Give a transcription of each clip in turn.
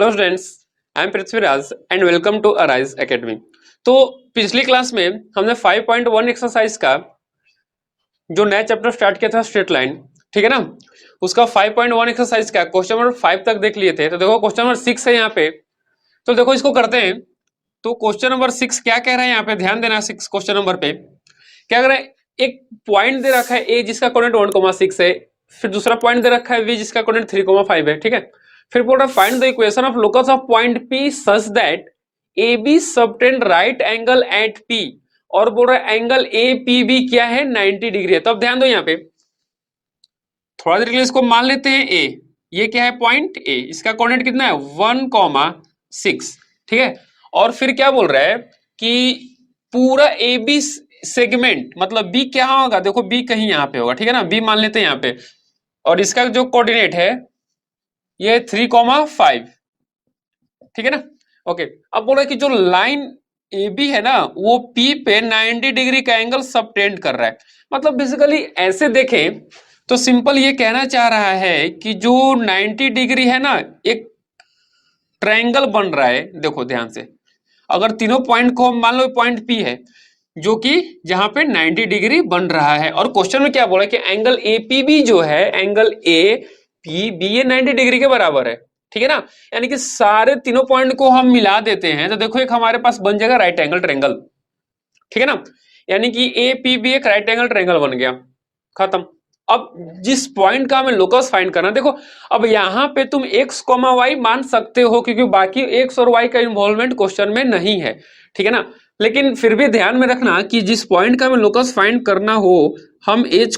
Hello students, I am Prithviraj and welcome to Arise Academy. तो पिछली class में हमने 5.1 एक्सरसाइज का जो नया चैप्टर स्टार्ट किया था स्ट्रेट लाइन, ठीक है ना, उसका 5.1 एक्सरसाइज का क्वेश्चन नंबर 5 तक देख लिए थे। तो देखो क्वेश्चन नंबर 6 है यहाँ पे, तो देखो इसको करते हैं। तो क्वेश्चन नंबर 6 क्या कह रहा है यहाँ पे, ध्यान देना। 6 क्वेश्चन नंबर पे क्या कह रहा है, एक पॉइंट दे रखा है ए जिसका कोऑर्डिनेट 1,6 है, फिर दूसरा पॉइंट दे रखा है बी जिसका कोऑर्डिनेट 3,5 है, ठीक है। फिर बोल रहा है find the equation of locus of point P such that A B subtend right angle at P, और बोल रहा है एंगल ए पी बी क्या है 90 डिग्री है। तो अब ध्यान दो यहाँ पे, थोड़ा देर के लिए इसको मान लेते हैं ए, ये क्या है पॉइंट ए, इसका कोऑर्डिनेट कितना है 1,6, ठीक है। और फिर क्या बोल रहा है कि पूरा ए बी सेगमेंट, मतलब बी क्या होगा, देखो बी कहीं यहाँ पे होगा, ठीक है ना, बी मान लेते हैं यहाँ पे, और इसका जो कोऑर्डिनेट है ये 3,5, ठीक है ना। ओके, अब बोल रहा है कि जो लाइन ए बी है ना वो पी पे 90 डिग्री का एंगल सबटेंड कर रहा है। मतलब बेसिकली ऐसे देखें तो सिंपल ये कहना चाह रहा है कि जो 90 डिग्री है ना, एक ट्रायंगल बन रहा है। देखो ध्यान से, अगर तीनों पॉइंट को मान लो पॉइंट पी है जो कि जहां पे 90 डिग्री बन रहा है, और क्वेश्चन में क्या बोला कि एंगल ए पी बी जो है, एंगल ए पी बी ये 90 डिग्री के बराबर है, ठीक है ना। यानी कि सारे तीनों पॉइंट को हम मिला देते हैं तो देखो एक हमारे पास बन जाएगा राइट एंगल ट्रायंगल, ठीक है ना। यानी कि ए पी बी एक राइट एंगल ट्रायंगल बन गया, खत्म। अब जिस पॉइंट का हमें लोकस फाइंड करना, देखो अब यहां पे तुम x, y मान सकते हो क्योंकि बाकी x और y का इन्वॉल्वमेंट क्वेश्चन में नहीं है, ठीक है ना। लेकिन फिर भी ध्यान में रखना कि जिस पॉइंट का हमें लोकस फाइंड करना हो, हम x,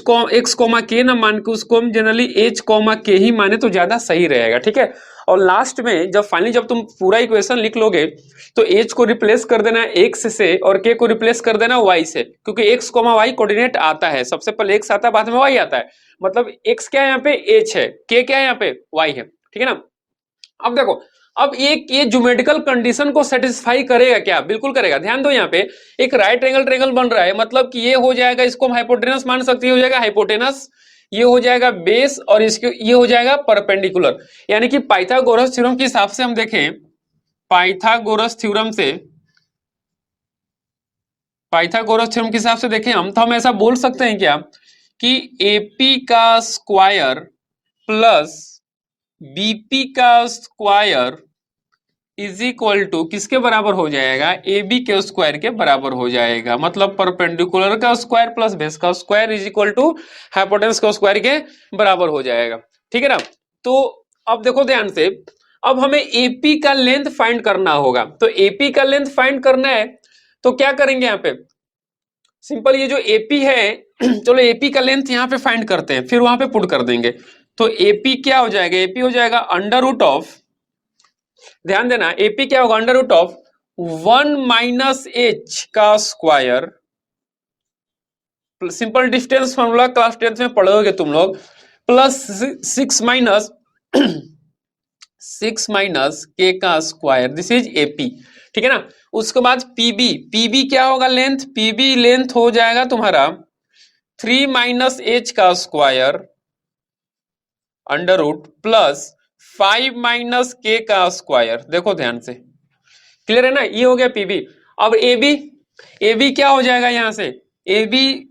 k ना मान के उसको हम जनरली h, k ही माने तो ज्यादा सही रहेगा, ठीक है। और लास्ट में जब फाइनली जब तुम पूरा इक्वेशन लिख लोगे तो h को रिप्लेस कर देना x से और k को रिप्लेस कर देना y से, क्योंकि x, y कोऑर्डिनेट आता है, सबसे पहले x आता है बाद में y आता है। मतलब x क्या है यहाँ पे h है, k क्या है यहाँ पे y है, ठीक है ना। अब देखो, अब ये ज्योमेट्रिकल कंडीशन को सेटिस्फाई करेगा क्या, बिल्कुल करेगा। ध्यान दो यहाँ पे एक राइट एंगल ट्रायंगल बन रहा है, मतलब कि ये हो जाएगा, इसको हम हाइपोटेनस मान सकते हैं, हो जाएगा हाइपोटेनस, ये हो जाएगा बेस, और इसके ये हो जाएगा परपेंडिकुलर। यानी कि पाइथागोरस थ्योरम के हिसाब से हम देखें, पाइथागोरस थ्योरम के हिसाब से देखें हम, तो हम ऐसा बोल सकते हैं क्या कि एपी का स्क्वायर प्लस बीपी का स्क्वायर इज इक्वल टू किसके बराबर हो जाएगा, ए बी के स्क्वायर के बराबर हो जाएगा। मतलब परपेंडिकुलर का स्क्वायर प्लस बेस का square is equal to hypotenuse का स्क्वायर के बराबर हो जाएगा, ठीक है ना। तो अब देखो ध्यान से, अब हमें एपी का लेंथ फाइंड करना होगा। तो एपी का लेंथ फाइंड करना है तो क्या करेंगे यहाँ पे, सिंपल ये जो एपी है चलो एपी का लेंथ यहाँ पे फाइंड करते हैं, फिर वहां पे पुट कर देंगे। तो एपी क्या हो जाएगा, एपी हो जाएगा अंडर रूट ऑफ, ध्यान देना एपी क्या होगा, under root of 1 minus h का square, simple distance formula class 10th में पढ़ोगे तुम लोग, प्लस 6 माइनस के का स्क्वायर, दिस इज एपी, ठीक है ना। उसके बाद पीबी, पीबी क्या होगा लेंथ, पीबी लेंथ हो जाएगा तुम्हारा 3 माइनस एच का square under root plus 5 minus k का स्क्वायर। देखो ध्यान से, क्लियर है ना, ये हो गया पीबी। अब एबी, एबी क्या हो जाएगा यहां से, एबी,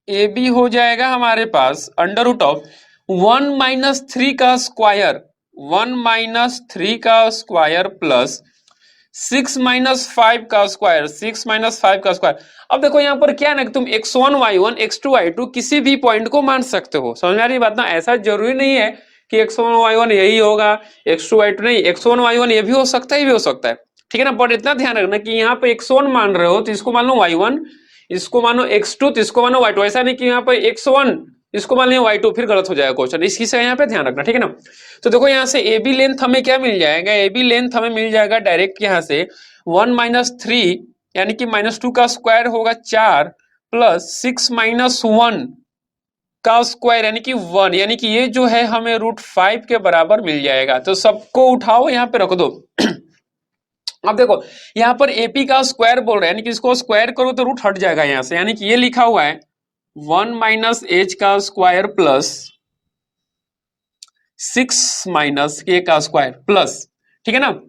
एबी हो जाएगा हमारे पास अंडर रूट ऑफ 1 माइनस 3 का स्क्वायर, 1 माइनस 3 का स्क्वायर प्लस 6 माइनस 5 का स्क्वायर, 6 माइनस 5 का स्क्वायर। अब देखो यहाँ पर क्या है ना कि तुम x1 y1 x2 y2 किसी भी पॉइंट को मान सकते हो, समझ में आ रही बात ना। ऐसा जरूरी नहीं है कि x1 y1 यही होगा, x2 y2 नहीं, x1 y1 ये भी हो सकता है, ये भी हो सकता है, ठीक है ना। बट इतना ध्यान रखना कि यहाँ पे x1 मान रहे हो तो इसको मान लो y1, इसको मानो x2 तो इसको मानो y2, ऐसा नहीं कि यहाँ पे x1 इसको मान लिया y2, फिर गलत हो जाएगा क्वेश्चन, इसकी से यहाँ पे ध्यान रखना, ठीक है ना। तो देखो यहाँ से ए बी लेंथ हमें क्या मिल जाएगा, ए बी लेंथ हमें मिल जाएगा डायरेक्ट यहाँ से 1 माइनस 3 यानी कि -2 का स्क्वायर होगा 4 प्लस 6 माइनस 1 का स्क्वायर यानी कि 1, यानी कि ये जो है हमें √5 के बराबर मिल जाएगा। तो सबको उठाओ यहाँ पे रख दो अब देखो यहाँ पर एपी का स्क्वायर बोल रहे हैं, यानी कि इसको स्क्वायर करो तो रूट हट जाएगा यहाँ से, यानी कि ये लिखा हुआ है 1 माइनस एच का स्क्वायर प्लस 6 माइनस के का स्क्वायर प्लस ठीक है ना,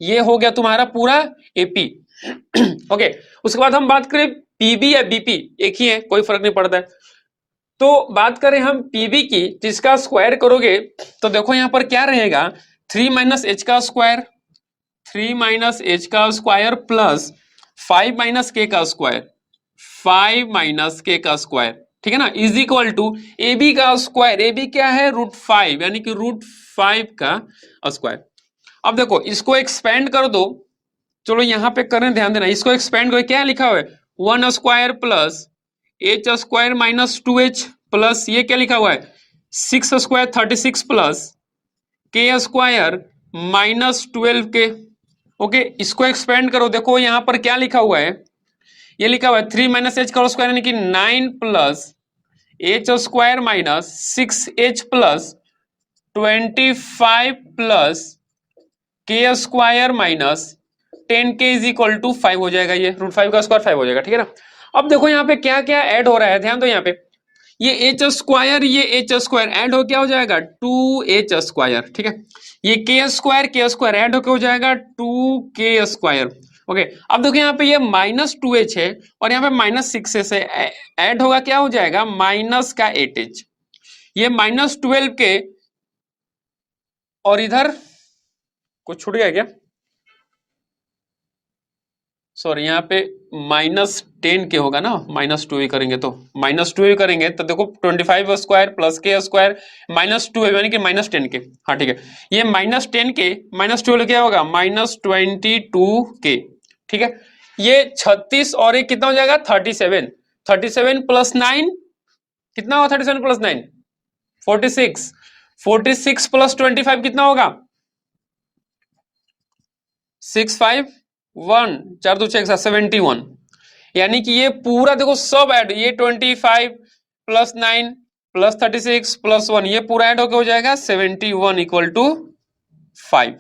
ये हो गया तुम्हारा पूरा एपी। ओके, उसके बाद हम बात करें पीबी या बीपी, एक ही है, कोई फर्क नहीं पड़ता है। तो बात करें हम पीबी की, जिसका स्क्वायर करोगे तो देखो यहां पर क्या रहेगा, 3 माइनस एच का स्क्वायर, 3 माइनस एच का स्क्वायर प्लस 5 माइनस के का स्क्वायर, 5 माइनस के का स्क्वायर, ठीक है ना, is equal to A B का स्क्वायर, ए बी क्या है √5, यानी कि √5 का स्क्वायर। अब देखो इसको एक्सपेंड कर दो, चलो यहां पे करें, ध्यान देना, इसको एक्सपेंड करो, क्या लिखा हुआ है 1 square plus h square minus 2h plus ये क्या लिखा हुआ है 6 square 36 plus k square minus 12k। Okay, इसको एक्सपेंड करो, देखो यहां पर क्या लिखा हुआ है, ये लिखा हुआ है 3 माइनस एच का स्क्वायर यानी कि 9 plus h square minus 6h plus 25 plus k square minus 10k is equal to 5 हो जाएगा, ये √5 का स्क्वायर 5 हो जाएगा, ठीक है ना। अब देखो यहाँ पे क्या क्या ऐड हो रहा है, ध्यान दो यहाँ पे, ये एच स्क्वायर ये एच स्क्वायर ऐड हो क्या हो जाएगा 2h स्क्वायर, ठीक है, ये के स्क्वायर ऐड होकर हो जाएगा 2k स्क्वायर। ओके, अब देखो यहाँ पे ये -2h है और यहाँ पे -6h है, ऐड होगा क्या हो जाएगा माइनस का 8h, ये -12k और इधर कुछ छूट गया क्या, सॉरी यहाँ पे -10k होगा ना, -2 ही करेंगे तो -2 ही करेंगे तो देखो 25 स्क्वायर प्लस के स्क्वायर -2 यानी कि -10k, हाँ ठीक है, ये -10k -12 क्या होगा -22k, ठीक है, ये 36 और ये कितना हो जाएगा 37, 37 प्लस 9 कितना होगा 37 प्लस 9 46, 46 प्लस 25 कितना होगा 651, 4 2 6 71, यानी कि ये पूरा देखो सब ऐड, ये 25 प्लस 9 प्लस 36 प्लस 1 ये पूरा ऐड होकर हो जाएगा 71 इक्वल टू 5,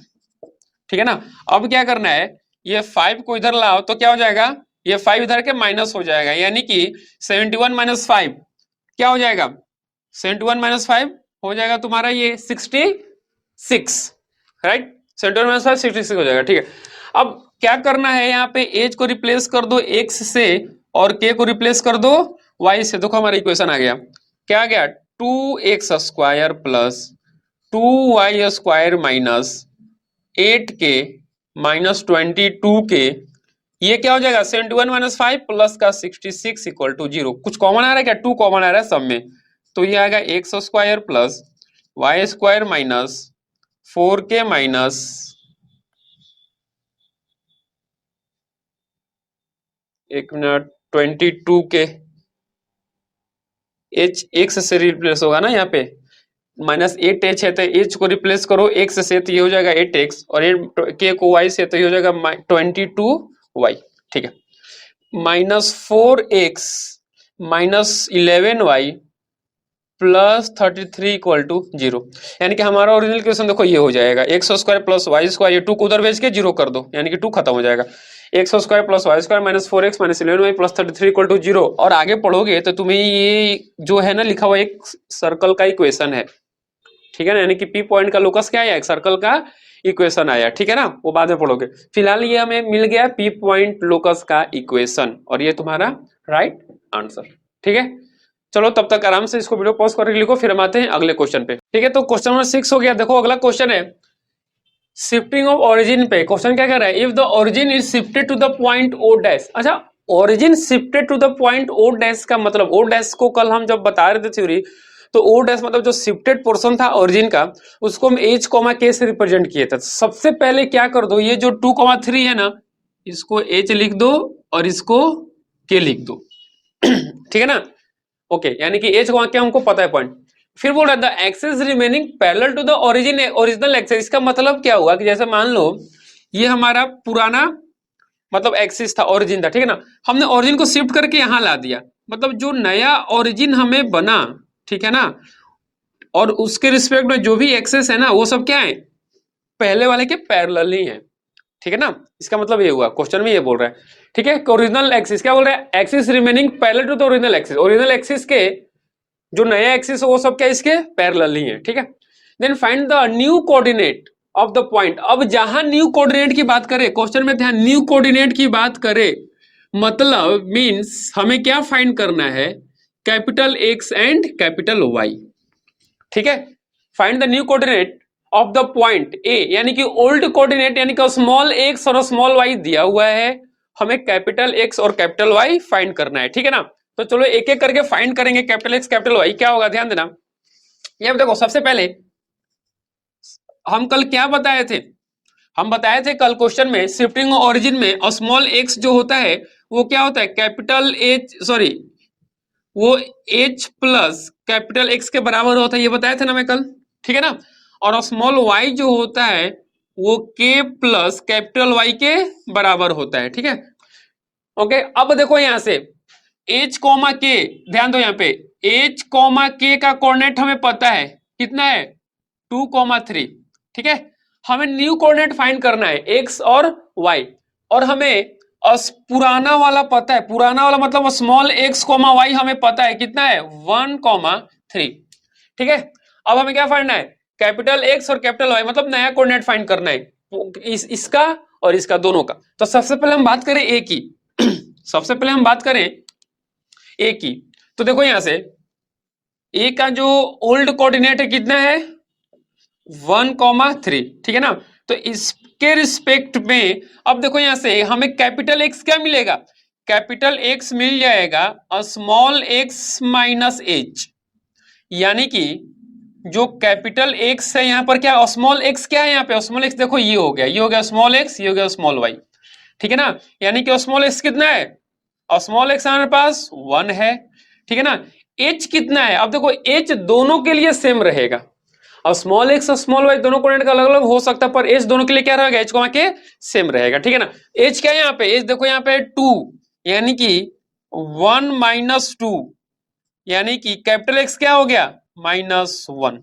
ठीक है ना। अब क्या करना है, ये 5 को इधर लाओ तो क्या हो जाएगा, ये 5 इधर के माइनस हो जाएगा, यानी कि 71 माइनस 5 क्या हो जाएगा 71 माइनस 5 हो जाएगा तुम्हारा ये 66, राइट, 71 माइनस 5 66 हो जाएगा, ठीक है। अब क्या करना है, यहाँ पे एच को रिप्लेस कर दो x से और k को रिप्लेस कर दो y से, देखो हमारा इक्वेशन आ गया, क्या आ गया 2x square plus 2y square minus 8k minus 22k, ये क्या हो जाएगा 71 माइनस 5 प्लस का 66 इक्वल टू 0, कुछ कॉमन आ रहा है क्या 2 कॉमन आ रहा है सब में, तो ये आएगा x square plus y square minus 4k minus 22k, h x से रिप्लेस होगा ना, यहाँ पे -8h है तो h को रिप्लेस करो x से तो ये हो जाएगा 8x और k को y से तो ये हो जाएगा 22y, ठीक है, -4x minus 11y plus 33 equal to 0, यानी कि हमारा ओरिजिनल क्वेश्चन देखो ये हो जाएगा x square plus y square, ये 2 को उधर भेज के 0 कर दो यानी कि 2 खत्म हो जाएगा, x square plus y square minus 4x minus 11y plus 33 equal to 0, और आगे पढ़ोगे तो तुम्हें ये जो है ना लिखा हुआ एक सर्कल का इक्वेशन है, ठीक है ना, यानी कि पी पॉइंट का लोकस क्या आया एक सर्कल का इक्वेशन आया, ठीक है ना, वो बाद में पढ़ोगे, फिलहाल ये हमें मिल गया पी पॉइंट लोकस का इक्वेशन और ये तुम्हारा राइट आंसर, ठीक है। चलो तब तक आराम से इसको वीडियो पॉज करके लिखो, फिर हम आते हैं अगले क्वेश्चन पे, ठीक है। तो क्वेश्चन नंबर 6 हो गया, देखो अगला क्वेश्चन है शिफ्टिंग ऑफ ओरिजिन पे, क्वेश्चन क्या कह रहा है, if the origin is shifted to the point O dash, अच्छा origin shifted to the point O dash का मतलब, ओ डैश को कल हम जब बता रहे थे थ्योरी, तो ओ डैश मतलब जो शिफ्टेड पोर्शन था ओरिजिन का उसको हम h, k से रिप्रेजेंट किए थे। सबसे पहले क्या कर दो, ये जो 2, 3 है ना इसको h लिख दो और इसको k लिख दो, ठीक है ना, ओके, यानी कि h क्या हमको पता है पॉइंट। फिर बोल रहा था axis remaining parallel to the original axis, इसका मतलब क्या हुआ कि जैसे मान लो ये हमारा पुराना मतलब एक्सिस था, ओरिजिन था, ठीक है ना, हमने ओरिजिन को शिफ्ट करके यहां ला दिया, मतलब जो नया ओरिजिन हमें बना, ठीक है ना, और उसके रिस्पेक्ट में जो भी एक्सेस है ना वो सब क्या है पहले वाले के पैरेलल ही है, ठीक है ना, इसका मतलब ये हुआ, क्वेश्चन में ये बोल रहा है, ठीक है, ओरिजिनल एक्सिस क्या बोल रहा है, axis remaining parallel to the original axis, original axis के जो नया एक्सिस है वो सब क्या इसके पैरेलल ही है, ठीक है। Then find the new coordinate of the point. अब जहां न्यू कोऑर्डिनेट की बात करें, क्वेश्चन में ध्यान, न्यू कोऑर्डिनेट की बात करें, मतलब मींस हमें क्या फाइंड करना है, capital X and capital Y. ठीक है, find the new coordinate of the point A, यानी कि ओल्ड कोऑर्डिनेट यानी कि स्मॉल एक्स और स्मॉल वाई दिया हुआ है, हमें कैपिटल एक्स और कैपिटल वाई फाइंड करना है। ठीक है ना, तो चलो एक एक करके फाइंड करेंगे कैपिटल एक्स कैपिटल वाई। क्या होगा ध्यान देना, ये देखो सबसे पहले हम कल क्या बताए थे, हम बताए थे कल क्वेश्चन में शिफ्टिंग ओरिजिन में स्मॉल एक्स जो होता है वो क्या होता है, कैपिटल एच सॉरी वो एच प्लस कैपिटल एक्स के बराबर होता है, ये बताया था ना मैं कल। ठीक है ना, और स्मॉल वाई जो होता है वो के प्लस कैपिटल वाई के बराबर होता है। ठीक है, ओके। अब देखो यहां से एच कॉमा के, ध्यान दो यहाँ पे, एच कॉमा के का कोऑर्डिनेट हमें पता है कितना है, 2,3। ठीक है, हमें न्यू कोऑर्डिनेट फाइंड करना है एक्स और वाई, और हमें पुराना वाला पता है, पुराना वाला मतलब स्मॉल एक्स कॉमा वाई हमें पता है कितना है, 1,3। ठीक है, अब हमें क्या फाइंड है, कैपिटल एक्स और कैपिटल वाई, मतलब नया कोऑर्डिनेट फाइंड करना है इसका और इसका दोनों का। तो सबसे पहले हम बात करें ए की सबसे पहले हम बात करें ए की, तो देखो यहां से ए का जो ओल्ड कोऑर्डिनेट है कितना है, 1,3। ठीक है ना, तो इसके रिस्पेक्ट में अब देखो यहां से हमें कैपिटल एक्स क्या मिलेगा, कैपिटल एक्स मिल जाएगा स्मॉल एक्स माइनस एच, यानी कि जो कैपिटल एक्स है यहाँ पर क्या, स्मॉल एक्स क्या है यहाँ पे, स्मॉल एक्स देखो ये हो गया, ये हो गया स्मॉल एक्स, ये हो गया स्मॉल वाई। ठीक है ना, यानी कि स्मॉल एक्स कितना है, स्मॉल एक्स हमारे पास 1 है। ठीक है ना, एच कितना है, अब देखो एच दोनों के लिए सेम रहेगा, और स्मॉल एक्स और स्मॉल वाई दोनों कोऑर्डिनेट का अलग अलग हो सकता है, पर एच दोनों के लिए क्या रहेगा, एच को के सेम रहेगा। ठीक है ना, एच क्या है यहाँ पे, एच देखो यहाँ पे 2, यानी कि 1 माइनस 2, यानी कि कैपिटल एक्स क्या हो गया, -1।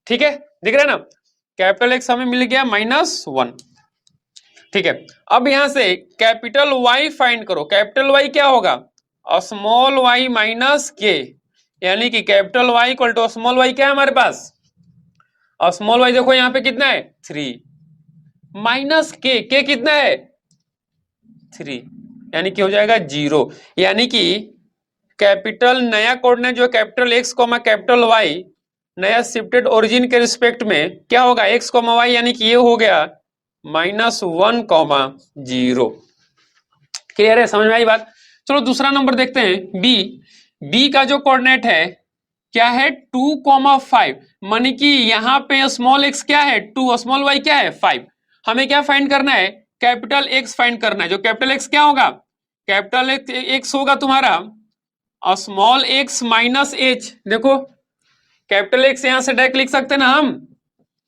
ठीक है, दिख रहा है ना, कैपिटल एक्स हमें मिल गया -1। ठीक है, अब यहां से कैपिटल वाई फाइंड करो, कैपिटल वाई क्या होगा, स्मॉल वाई माइनस के, यानी कि capital Y equal to small y क्या है हमारे पास, और स्मॉल वाई देखो यहां पे कितना है 3 माइनस के कितना है 3, यानी कि हो जाएगा 0, यानी कि कैपिटल नया कोऑर्डिनेट जो capital X comma capital Y नया शिफ्टेड ओरिजिन के रिस्पेक्ट में क्या होगा, एक्स कॉमा वाई, यानी कि ये हो गया -1,0। क्लियर है, समझ में आई बात। चलो दूसरा नंबर देखते हैं, बी। बी का जो कोऑर्डिनेट है क्या है, 2,5, मानी कि यहाँ पे स्मॉल एक्स क्या है 2, स्मॉल वाई क्या है 5। हमें क्या फाइंड करना है, कैपिटल एक्स फाइंड करना है, जो कैपिटल एक्स क्या होगा, कैपिटल एक्स होगा तुम्हारा स्मॉल एक्स माइनस एच। देखो कैपिटल एक्स यहां से डायरेक्ट लिख सकते हैं ना हम,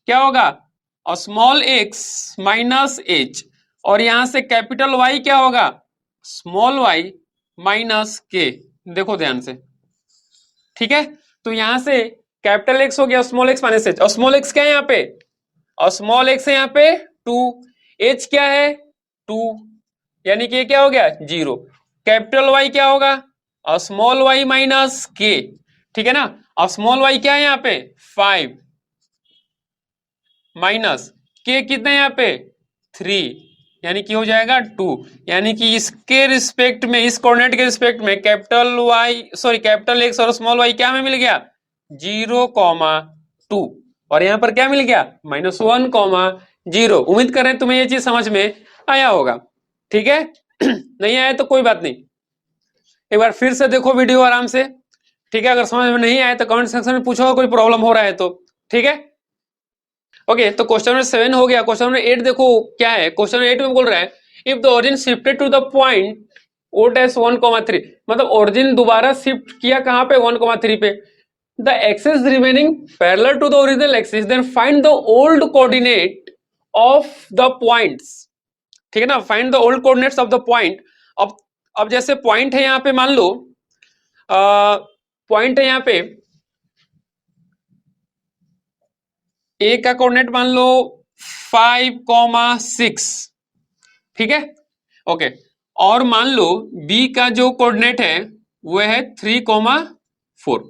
क्या होगा स्मॉल एक्स माइनस एच, और यहां से कैपिटल वाई क्या होगा, स्मॉल वाई माइनस के। देखो ध्यान से, ठीक है, तो यहां से कैपिटल एक्स हो गया स्मॉल एक्स माइनस एच, और स्मॉल एक्स क्या है यहाँ पे, और स्मॉल एक्स है यहाँ पे 2, एच क्या है 2, यानी कि ये क्या हो गया 0। कैपिटल वाई क्या होगा, और स्मॉल वाई माइनस के। ठीक है ना, और स्मॉल वाई क्या है यहाँ पे 5 माइनस के कितना है यहाँ पे 3, यानी कि हो जाएगा 2, यानी कि इसके रिस्पेक्ट में, इस कोऑर्डिनेट के रिस्पेक्ट में capital Y sorry capital X और स्मॉल वाई क्या हमें मिल गया 0,2, और यहाँ पर क्या मिल गया -1,0। उम्मीद कर रहे हैं तुम्हें ये चीज समझ में आया होगा। ठीक है नहीं आया तो कोई बात नहीं, एक बार फिर से देखो वीडियो आराम से। ठीक है, अगर समझ में नहीं आया तो कमेंट सेक्शन में पूछो, कोई प्रॉब्लम हो रहा है तो। ठीक है, ओके। तो क्वेश्चन नंबर 7 हो गया। क्वेश्चन नंबर 8 देखो क्या है, क्वेश्चन नंबर 8 में बोल रहा है if the origin shifted to the point O-1,3, मतलब ओरिजिन दोबारा शिफ्ट किया कहां पे 1,3 पे, the axis remaining parallel to the original axis, then find the old coordinate of the points. ठीक है ना, find the old coordinates of the point. अब जैसे पॉइंट है यहाँ पे, मान लो पॉइंट है यहाँ पे ए का कोऑर्डिनेट मान लो 5,6, ठीक है, ओके, और मान लो बी का जो कोऑर्डिनेट है वो है 3,4।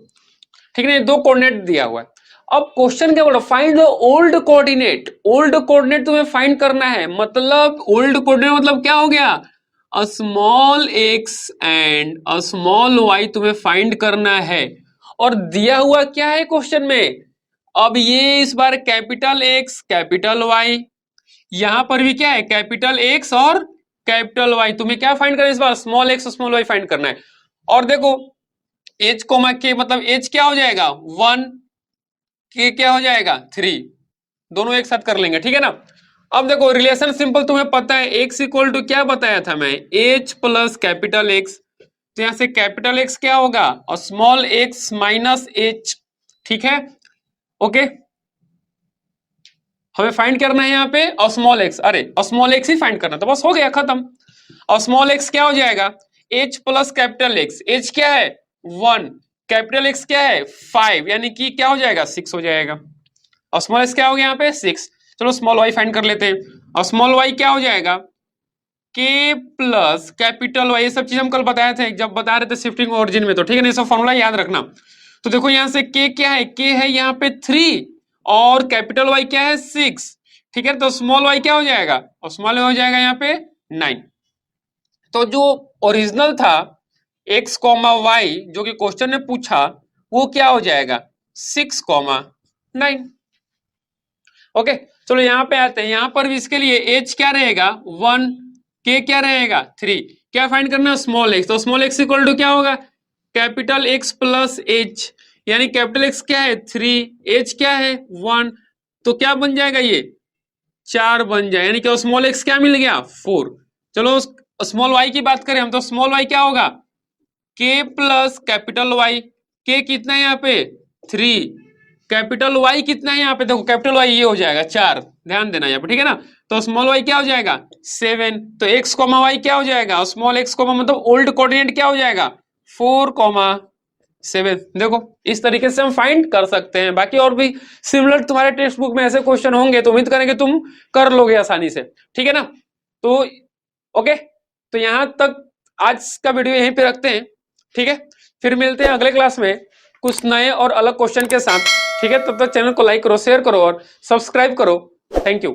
ठीक है, दो कोऑर्डिनेट दिया हुआ है। अब क्वेश्चन क्या बोला, find the old coordinate. Old coordinate तुम्हें फाइंड करना है, मतलब ओल्ड कोऑर्डिनेट मतलब क्या हो गया, a small x and a small y तुम्हें फाइंड करना है। और दिया हुआ क्या है क्वेश्चन में, अब ये इस बार कैपिटल एक्स कैपिटल वाई, यहां पर भी क्या है कैपिटल एक्स और कैपिटल वाई, तुम्हें क्या फाइंड करना है इस बार, स्मॉल एक्स और स्मॉल वाई फाइंड करना है। और देखो एच कोमा के मतलब एच क्या हो जाएगा 1, के क्या हो जाएगा 3, दोनों एक साथ कर लेंगे, ठीक है ना। अब देखो रिलेशन सिंपल तुम्हें पता है, एक्स इक्वल टू क्या बताया था मैं, एच प्लस कैपिटल एक्स, तो यहां से कैपिटल एक्स क्या होगा और स्मॉल एक्स माइनस एच, ठीक है। ओके, हमें फाइंड करना है यहाँ पे और स्मॉल एक्स, अरे और स्मॉल एक्स ही फाइंड करना, तो बस हो गया खत्म। और स्मॉल एक्स क्या हो जाएगा, H plus capital x, H क्या है 1, कैपिटल एक्स क्या है 5, यानी कि क्या हो जाएगा 6 हो जाएगा। और स्मॉल एक्स क्या हो गया यहाँ पे 6। चलो स्मॉल वाई फाइंड कर लेते हैं, और स्मॉल वाई क्या हो जाएगा के प्लस कैपिटल वाई, ये सब चीज हम कल बताए थे जब बता रहे थे शिफ्टिंग ओरिजिन में, तो ठीक है ना, ये सब फॉर्मूला याद रखना। तो देखो यहां से के क्या है, के है यहाँ पे 3 और कैपिटल वाई क्या है 6, ठीक है। तो स्मॉल वाई क्या हो जाएगा, और स्मॉल हो जाएगा यहाँ पे 9। तो जो ओरिजिनल था एक्स कॉमा वाई जो कि क्वेश्चन ने पूछा वो क्या हो जाएगा 6,9। ओके, चलो यहाँ पे आते हैं, यहाँ पर भी इसके लिए एच क्या रहेगा 1, के क्या रहेगा 3, क्या फाइंड करना है स्मॉल एक्स, तो स्मॉल एक्स इक्वल टू क्या होगा कैपिटल एक्स प्लस एच, यानी कैपिटल एक्स क्या है 3, एच क्या है 1, तो क्या बन जाएगा ये 4 बन जाए, यानी कि स्मॉल एक्स क्या मिल गया 4। चलो स्मॉल वाई की बात करें हम, तो स्मॉल वाई क्या होगा के प्लस कैपिटल वाई, के कितना है यहाँ पे 3, कैपिटल वाई कितना है यहाँ पे, देखो कैपिटल वाई ये हो जाएगा 4, ध्यान देना यहाँ पे, ठीक है ना। तो स्मॉल वाई क्या हो जाएगा 7, तो एक्स कॉमा वाई क्या हो जाएगा, स्मॉल एक्स कॉमा मतलब ओल्ड कोऑर्डिनेट क्या हो जाएगा 4,7। देखो इस तरीके से हम फाइंड कर सकते हैं, बाकी और भी सिमिलर तुम्हारे टेक्स्ट बुक में ऐसे क्वेश्चन होंगे तो उम्मीद करेंगे तुम कर लोगे आसानी से, ठीक है ना। तो ओके, तो यहां तक आज का वीडियो यहीं पे रखते हैं, ठीक है। फिर मिलते हैं अगले क्लास में कुछ नए और अलग क्वेश्चन के साथ, ठीक है। तब तक चैनल को लाइक करो, शेयर करो और सब्सक्राइब करो। Thank you.